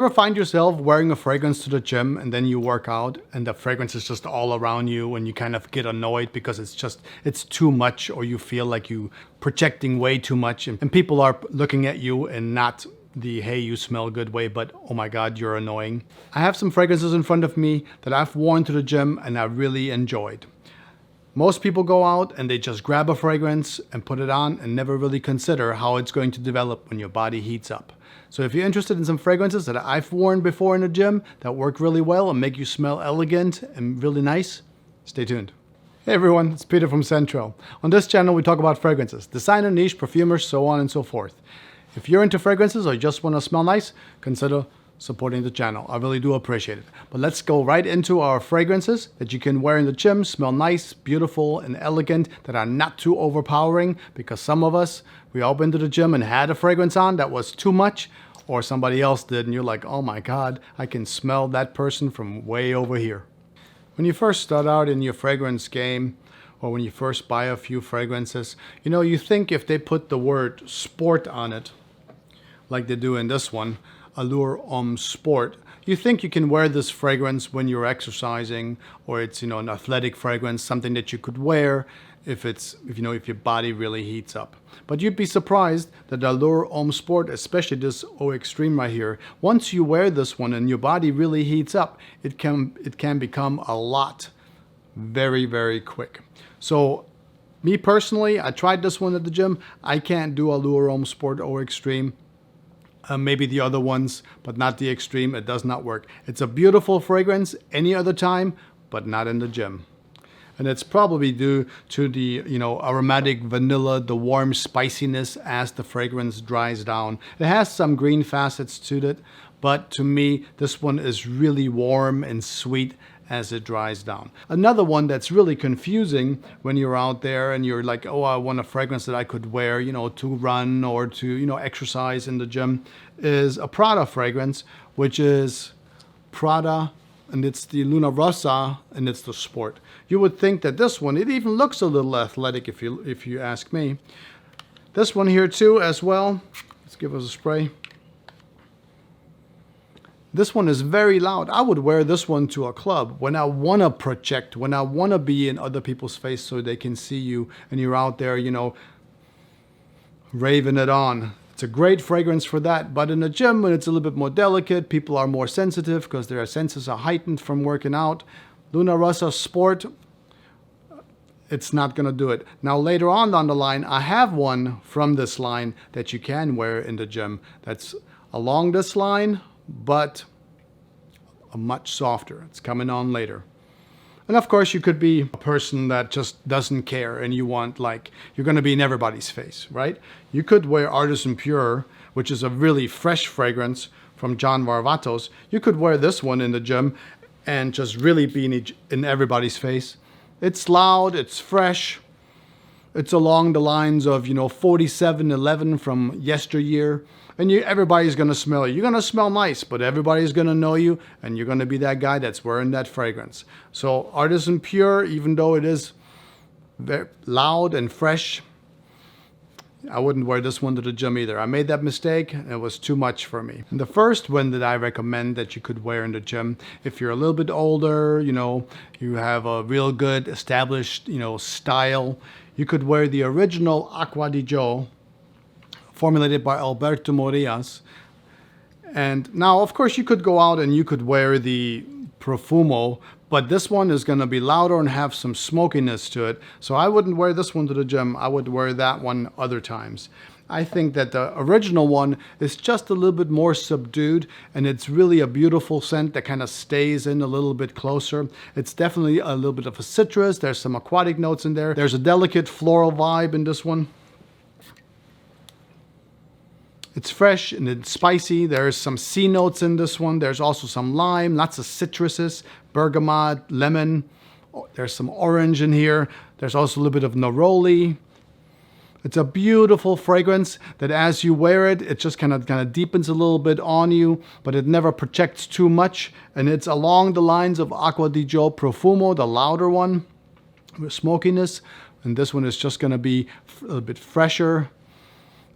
Ever find yourself wearing a fragrance to the gym and then you work out and the fragrance is just all around you and you kind of get annoyed because it's too much, or you feel like you projecting way too much and people are looking at you and not the hey you smell good way, but oh my god you're annoying. I have some fragrances in front of me that I've worn to the gym and I really enjoyed. Most people go out and they just grab a fragrance and put it on and never really consider how it's going to develop when your body heats up. So if you're interested in some fragrances that I've worn before in the gym that work really well and make you smell elegant and really nice, stay tuned. Hey everyone, it's Peter from Central. On this channel we talk about fragrances, designer, niche, perfumers, so on and so forth. If you're into fragrances or you just want to smell nice, consider supporting the channel. I really do appreciate it. But let's go right into our fragrances that you can wear in the gym, smell nice, beautiful, and elegant, that are not too overpowering, because some of us, we all been to the gym and had a fragrance on that was too much, or somebody else did, and you're like, oh my god, I can smell that person from way over here. When you first start out in your fragrance game, or when you first buy a few fragrances, you think if they put the word sport on it, like they do in this one, Allure Homme Sport, you think you can wear this fragrance when you're exercising, or it's an athletic fragrance, something that you could wear if your body really heats up. But you'd be surprised that Allure Homme Sport, especially this Eau Extreme right here, once you wear this one and your body really heats up, it can become a lot very, very quick. So me personally, I tried this one at the gym. I can't do Allure Homme Sport Eau Extreme. Maybe the other ones, but not the Extreme. It does not work. It's a beautiful fragrance any other time, but not in the gym. And it's probably due to the aromatic vanilla, the warm spiciness as the fragrance dries down. It has some green facets to it, but to me, this one is really warm and sweet as it dries down. Another one that's really confusing when you're out there and you're like, oh, I want a fragrance that I could wear, to run or to, exercise in the gym, is a Prada fragrance, which is Prada, and it's the Luna Rossa, and it's the Sport. You would think that this one, it even looks a little athletic if you ask me. This one here too as well. Let's give us a spray. This one is very loud. I would wear this one to a club when I want to project, when I want to be in other people's face so they can see you and you're out there, raving it on. It's a great fragrance for that. But in the gym, when it's a little bit more delicate, people are more sensitive because their senses are heightened from working out. Luna Rossa Sport, it's not going to do it. Now later on down the line, I have one from this line that you can wear in the gym that's along this line, but a much softer. It's coming on later. And of course you could be a person that just doesn't care and you want, you're going to be in everybody's face, right? You could wear Artisan Pure, which is a really fresh fragrance from John Varvatos. You could wear this one in the gym and just really be in everybody's face. It's loud, it's fresh. It's along the lines of, 4711 from yesteryear. And everybody's going to smell you. You're going to smell nice, but everybody's going to know you, and you're going to be that guy that's wearing that fragrance. So Artisan Pure, even though it is very loud and fresh, I wouldn't wear this one to the gym either. I made that mistake, and it was too much for me. And the first one that I recommend that you could wear in the gym, if you're a little bit older, you have a real good established, style, you could wear the original Acqua di Gio, formulated by Alberto Morillas. And now, of course, you could go out and you could wear the Profumo, but this one is going to be louder and have some smokiness to it. So I wouldn't wear this one to the gym. I would wear that one other times. I think that the original one is just a little bit more subdued, and it's really a beautiful scent that kind of stays in a little bit closer. It's definitely a little bit of a citrus. There's some aquatic notes in there. There's a delicate floral vibe in this one. It's fresh and it's spicy. There's some sea notes in this one. There's also some lime, lots of citruses, bergamot, lemon. There's some orange in here. There's also a little bit of neroli. It's a beautiful fragrance that as you wear it, it just kind of deepens a little bit on you, but it never projects too much. And it's along the lines of Acqua di Gio Profumo, the louder one, with smokiness. And this one is just going to be a little bit fresher.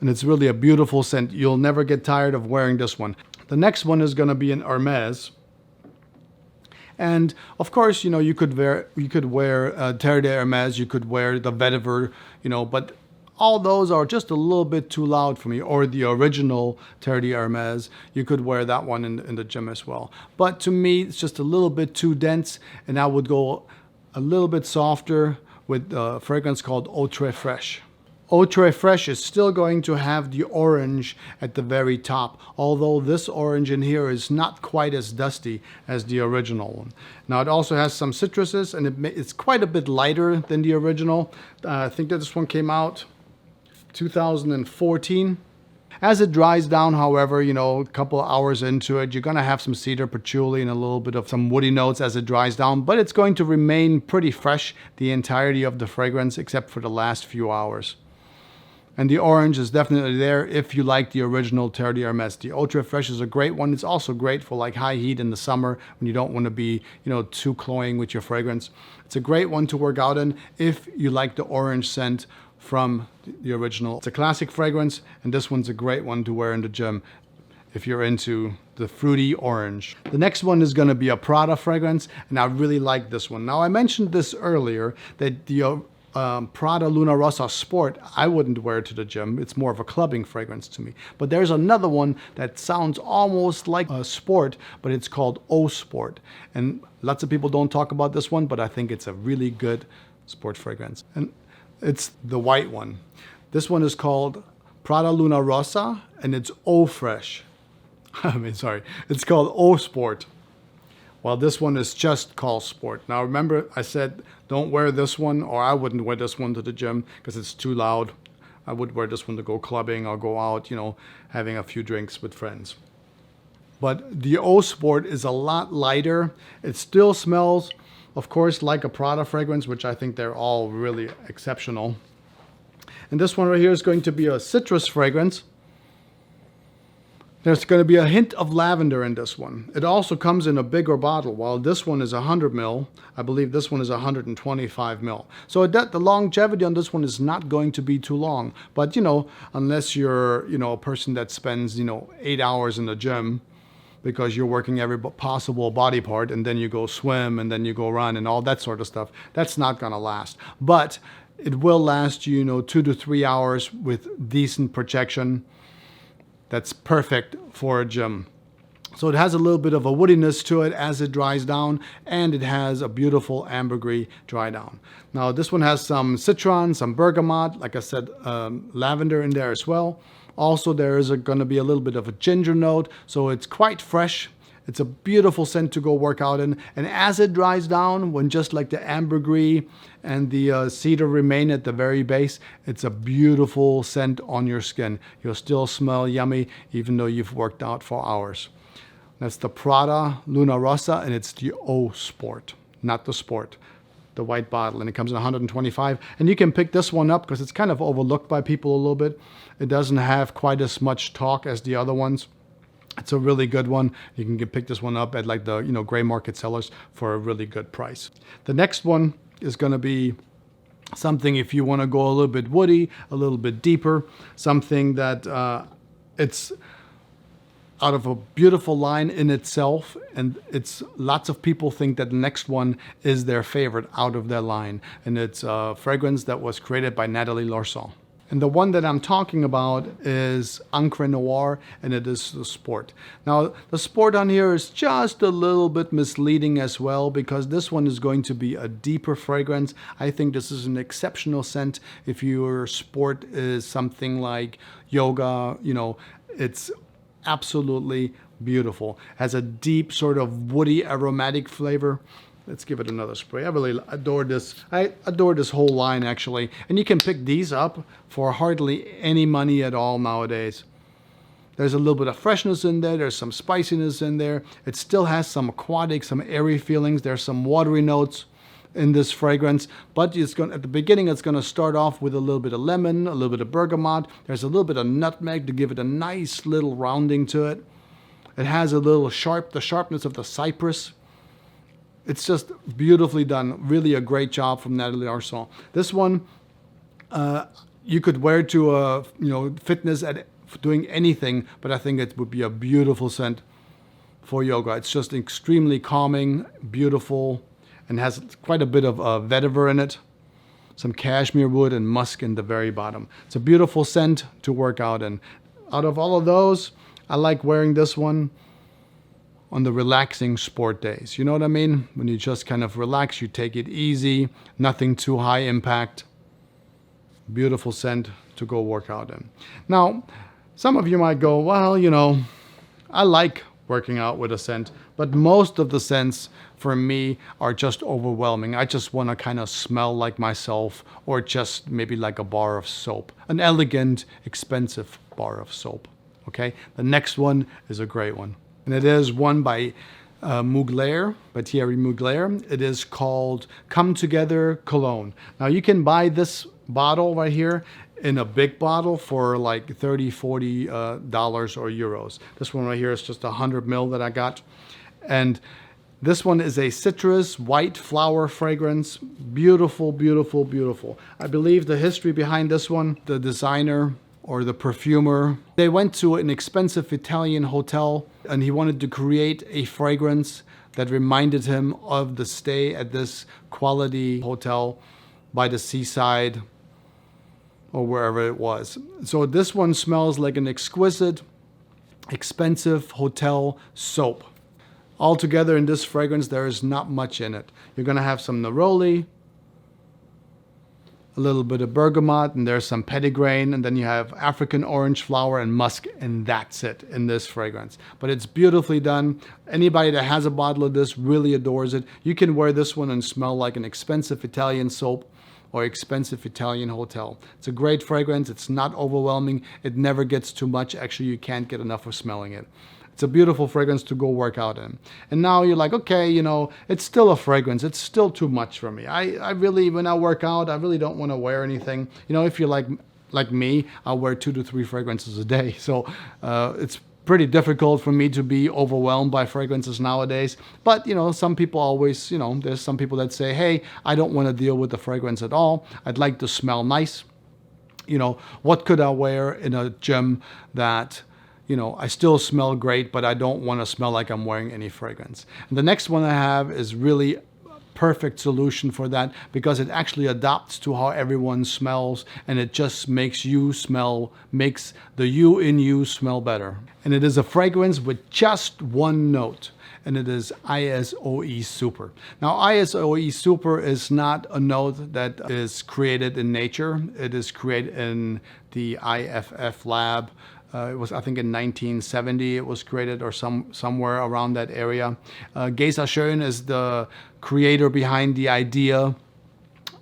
And it's really a beautiful scent. You'll never get tired of wearing this one. The next one is going to be an Hermes. And of course, you could wear Terre de Hermes, you could wear the vetiver, but all those are just a little bit too loud for me. Or the original Terre de Hermes, you could wear that one in the gym as well. But to me, it's just a little bit too dense, and I would go a little bit softer with a fragrance called Eau Très Fraîche. Eau Très Fraîche is still going to have the orange at the very top, although this orange in here is not quite as dusty as the original one. Now it also has some citruses, and it's quite a bit lighter than the original. I think that this one came out 2014. As it dries down, however, a couple of hours into it, you're going to have some cedar, patchouli, and a little bit of some woody notes as it dries down, but it's going to remain pretty fresh the entirety of the fragrance except for the last few hours. And the orange is definitely there if you like the original Terre de Hermes. The Eau Très Fraîche is a great one. It's also great for like high heat in the summer when you don't want to be, too cloying with your fragrance. It's a great one to work out in if you like the orange scent from the original. It's a classic fragrance, and this one's a great one to wear in the gym if you're into the fruity orange. The next one is going to be a Prada fragrance, and I really like this one. Now, I mentioned this earlier, that the Prada Luna Rossa Sport, I wouldn't wear to the gym. It's more of a clubbing fragrance to me. But there's another one that sounds almost like a sport, but it's called Eau Sport. And lots of people don't talk about this one, but I think it's a really good sport fragrance. And it's the white one. This one is called Prada Luna Rossa, and it's Eau Fresh. It's called Eau Sport. Well, this one is just called Sport. Now, remember, I said don't wear this one, or I wouldn't wear this one to the gym because it's too loud. I would wear this one to go clubbing or go out, having a few drinks with friends. But the Eau Sport is a lot lighter. It still smells, of course, like a Prada fragrance, which I think they're all really exceptional. And this one right here is going to be a citrus fragrance. There's going to be a hint of lavender in this one. It also comes in a bigger bottle. While this one is 100 ml, I believe this one is 125 ml. So the longevity on this one is not going to be too long. But, unless you're, a person that spends, 8 hours in the gym because you're working every possible body part, and then you go swim, and then you go run, and all that sort of stuff, that's not going to last. But it will last you, 2 to 3 hours with decent projection. That's perfect for a gym. So it has a little bit of a woodiness to it as it dries down, and it has a beautiful ambergris dry down. Now this one has some citron, some bergamot, like I said, lavender in there as well. Also there is going to be a little bit of a ginger note, so it's quite fresh. It's a beautiful scent to go work out in. And as it dries down, when just like the ambergris and the cedar remain at the very base, it's a beautiful scent on your skin. You'll still smell yummy even though you've worked out for hours. That's the Prada Luna Rossa, and it's the Eau Sport, not the Sport, the white bottle. And it comes in 125. And you can pick this one up because it's kind of overlooked by people a little bit. It doesn't have quite as much talk as the other ones. It's a really good one. You can pick this one up at like the gray market sellers for a really good price. The next one is going to be something if you want to go a little bit woody, a little bit deeper, something that it's out of a beautiful line in itself, and it's lots of people think that the next one is their favorite out of their line, and it's a fragrance that was created by Nathalie Larson. And the one that I'm talking about is Encre Noire, and it is the Sport. Now, the Sport on here is just a little bit misleading as well, because this one is going to be a deeper fragrance. I think this is an exceptional scent if your sport is something like yoga. It's absolutely beautiful. Has a deep sort of woody aromatic flavor. Let's give it another spray. I really adore this. I adore this whole line, actually. And you can pick these up for hardly any money at all nowadays. There's a little bit of freshness in there. There's some spiciness in there. It still has some aquatic, some airy feelings. There's some watery notes in this fragrance. But at the beginning, it's going to start off with a little bit of lemon, a little bit of bergamot. There's a little bit of nutmeg to give it a nice little rounding to it. It has a little the sharpness of the cypress. It's just beautifully done. Really a great job from Nathalie Larson. This one, you could wear to fitness doing anything, but I think it would be a beautiful scent for yoga. It's just extremely calming, beautiful, and has quite a bit of vetiver in it. Some cashmere wood and musk in the very bottom. It's a beautiful scent to work out in. Out of all of those, I like wearing this one on the relaxing sport days. You know what I mean? When you just kind of relax, you take it easy, nothing too high impact. Beautiful scent to go work out in. Now, some of you might go, well, you know, I like working out with a scent, but most of the scents for me are just overwhelming. I just want to kind of smell like myself, or just maybe like a bar of soap, an elegant, expensive bar of soap. Okay, the next one is a great one, and it is one by Mugler, by Thierry Mugler. It is called Come Together Cologne. Now you can buy this bottle right here in a big bottle for like $30, $40 or euros. This one right here is just 100 ml that I got. And this one is a citrus white flower fragrance. Beautiful, beautiful, beautiful. I believe the history behind this one, the designer or the perfumer, they went to an expensive Italian hotel and he wanted to create a fragrance that reminded him of the stay at this quality hotel by the seaside or wherever it was. So this one smells like an exquisite, expensive hotel soap. Altogether in this fragrance, there is not much in it. You're gonna have some neroli, a little bit of bergamot, and there's some petitgrain, and then you have African orange flower and musk, and that's it in this fragrance. But it's beautifully done. Anybody that has a bottle of this really adores it. You can wear this one and smell like an expensive Italian soap or expensive Italian hotel. It's a great fragrance. It's not overwhelming. It never gets too much. Actually, you can't get enough of smelling it. It's a beautiful fragrance to go work out in. And now you're like, okay, you know, it's still a fragrance. It's still too much for me. I really, when I work out, I really don't want to wear anything. You know, if you're like me, I'll wear 2 to 3 fragrances a day. So it's pretty difficult for me to be overwhelmed by fragrances nowadays. But, you know, some people always, you know, there's some people that say, hey, I don't want to deal with the fragrance at all. I'd like to smell nice. You know, what could I wear in a gym that, you know, I still smell great, but I don't want to smell like I'm wearing any fragrance. And the next one I have is really perfect solution for that, because it actually adapts to how everyone smells, and it just makes you smell, makes the you in you smell better. And it is a fragrance with just one note, and it is ISOE Super. Now, ISOE Super is not a note that is created in nature. It is created in the IFF lab. It was, I think, in 1970 it was created, or somewhere around that area. Gesa Schön is the creator behind the idea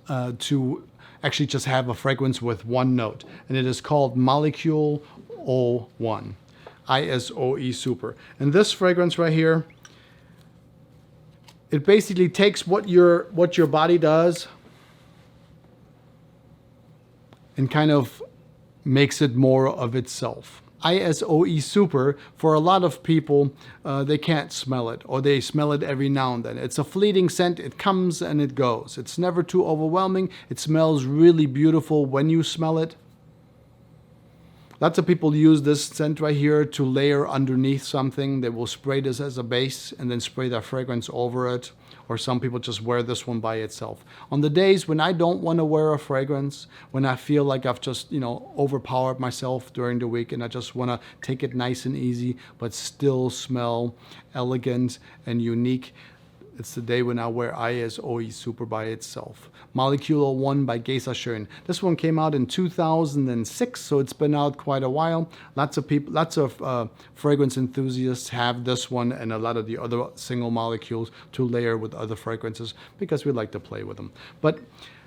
to actually just have a fragrance with one note. And it is called Molecule 01, ISOE Super. And this fragrance right here, it basically takes what your body does and kind of makes it more of itself. ISOE Super, for a lot of people, they can't smell it, or they smell it every now and then. It's a fleeting scent. It comes and it goes. It's never too overwhelming. It smells really beautiful when you smell it. Lots of people use this scent right here to layer underneath something. They will spray this as a base and then spray their fragrance over it. Or some people just wear this one by itself. On the days when I don't want to wear a fragrance, when I feel like I've just, you know, overpowered myself during the week and I just want to take it nice and easy, but still smell elegant and unique, it's the day when I wear ISOE Super by itself. Molecule 01 by Gesa Schön. This one came out in 2006, so it's been out quite a while. Lots of people, lots of fragrance enthusiasts have this one and a lot of the other single molecules to layer with other fragrances because we like to play with them. But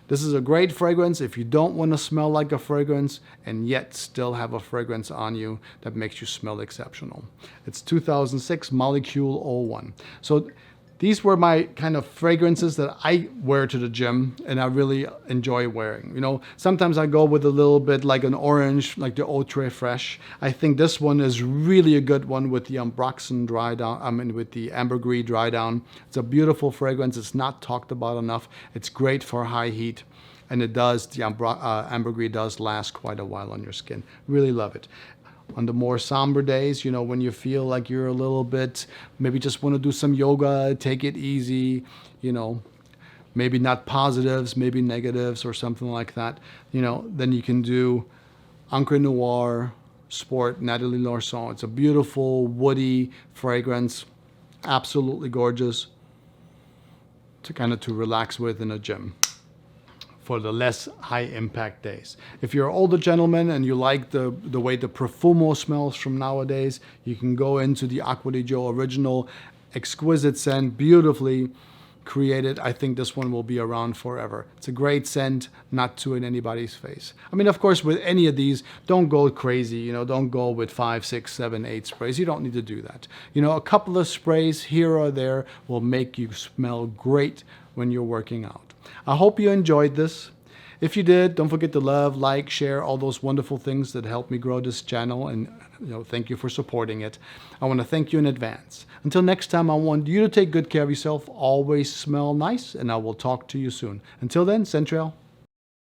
this is a great fragrance if you don't want to smell like a fragrance and yet still have a fragrance on you that makes you smell exceptional. It's 2006 Molecule 01. So these were my kind of fragrances that I wear to the gym and I really enjoy wearing. You know, sometimes I go with a little bit like an orange, like the Eau Très Fraîche. I think this one is really a good one with the Ambroxan dry down, with the ambergris dry down. It's a beautiful fragrance. It's not talked about enough. It's great for high heat. And it does, the ambergris does last quite a while on your skin. Really love it. On the more somber days, you know, when you feel like you're a little bit, maybe just want to do some yoga, take it easy, you know, maybe not positives, maybe negatives or something like that, you know, then you can do Encre Noire Sport Nathalie Larson. It's a beautiful woody fragrance, absolutely gorgeous to kind of to relax with in a gym for the less high impact days. If you're an older gentleman and you like the way the Profumo smells from nowadays, you can go into the Acqua di Gio original, exquisite scent, beautifully created. I think this one will be around forever. It's a great scent, not too in anybody's face. I mean, of course, with any of these, don't go crazy, you know, don't go with 5, 6, 7, 8 sprays. You don't need to do that. You know, a couple of sprays here or there will make you smell great when you're working out. I hope you enjoyed this. If you did, don't forget to love, like, share, all those wonderful things that help me grow this channel, and you know, thank you for supporting it. I want to thank you in advance. Until next time, I want you to take good care of yourself, always smell nice, and I will talk to you soon. Until then, Central.